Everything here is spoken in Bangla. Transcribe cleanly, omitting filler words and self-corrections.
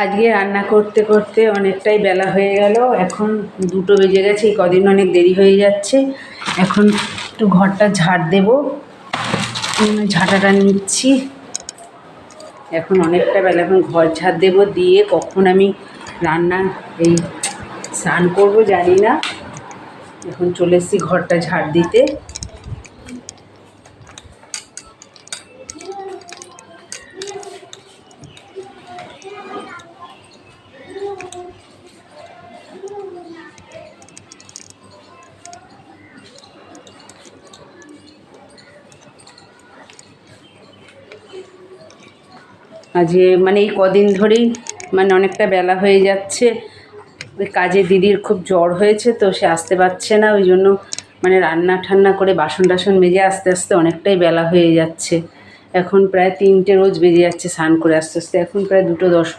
আজকে রান্না করতে করতে অনেকটাই বেলা হয়ে গেল। এখন 2টো বেজে গেছে। এই কদিন অনেক দেরি হয়ে যাচ্ছে। এখন একটু ঘরটা ঝাড় দেবো, ঝাঁটাটা নিচ্ছি। এখন অনেকটা বেলা, এখন ঘর ঝাড় দেবো, দিয়ে কখন আমি রান্না স্নান করবো জানি না। এখন চলে এসেছি ঘরটা ঝাড় দিতে। আজকে এই কদিন ধরেই অনেকটা বেলা হয়ে যাচ্ছে। ওই কাজে দিদির খুব জ্বর হয়েছে, তো সে আসতে পারছে না। ওই জন্য রান্না ঠান্না করে বাসন টাসন মেজে আস্তে আস্তে অনেকটাই বেলা হয়ে যাচ্ছে। এখন প্রায় 3টে রোজ বেজে যাচ্ছে স্নান করে আস্তে আস্তে। এখন প্রায় 2টো 10